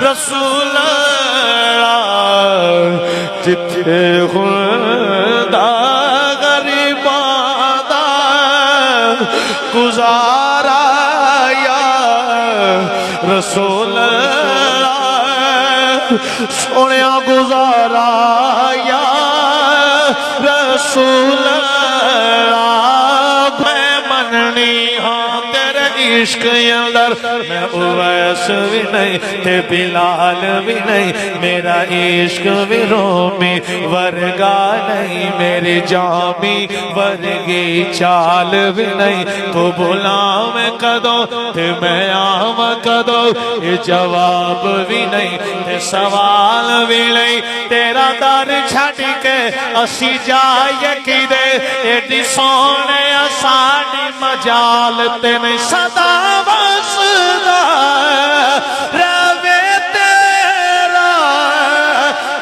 رسول اللہ جتھے خدا غریباں دا گزارا یا رسول اللہ سونیا گزارا یا رسول اللہ میں مننی ہاں تیرے عشق اندر میں اویس بھی نہیں تے بلال بھی نہیں میرا عشق بھی رومی ورگا نہیں میری جامی ورگی چال بھی نہیں تو بلا میں کدو تے میں آم کدو یہ جواب بھی نہیں تے سوال بھی نہیں تیرا در چھٹ کے اسی جائے کی دے ایڈی سونے آسانی مجال تے نہیں صدا وسدا روے تیرا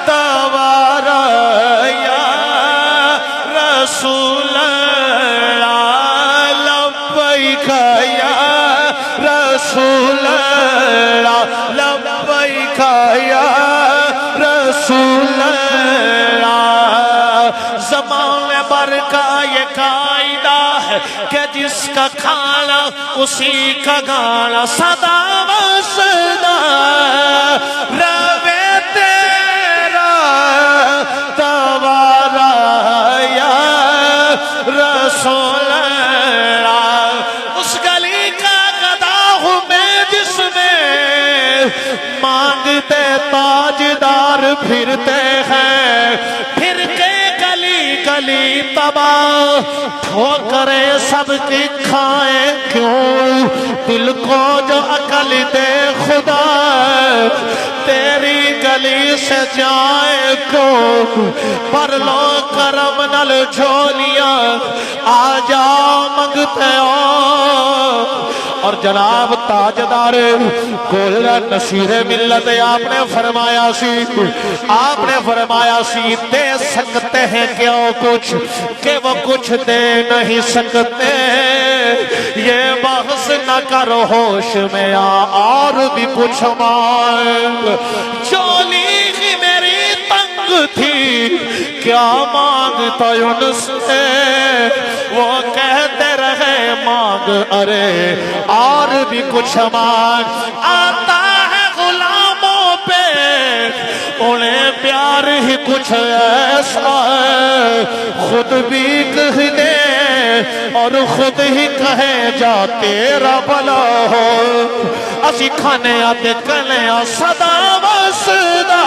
دوارا یا رسول اللہ لبیک یا رسول اللہ لبیک یا رسول اللہ زمان بر کا یہ قائدہ ہے کہ جس کا کھانا اسی کا گانا صدا وسدا روے تیرا دوارا یا رسول اللہ اس گلی کا گدا ہوں میں جس میں مانگتے تاجدار پھرتے ہیں پھر کے گلی گلی تباہ ٹھوکریں سب کی کھائیں کیوں دل کو جو عقل دے خدا تیری گلی سے جائے کو پر لو کرم نل جھولیاں آ جاؤ منگتے ہو اور جناب تاجدار کول نصیر ملت آپ نے فرمایا سی دے سکتے ہیں کیا کچھ کہ وہ کچھ دے نہیں سکتے یہ بحث نہ کرو ہوش میں اور بھی کچھ مانگ چولی ہی میری تنگ تھی کیا مانگتا ان سے وہ کہتے رہے مانگ ارے اور بھی کچھ مانگ آتا ہے غلاموں پہ انہیں پیار ہی کچھ ایسا ہے خود بھی کہہ دے اور خود ہی کہے جا تیرا بھلا ہو اسی کھانے آتے کنے صدا وسدا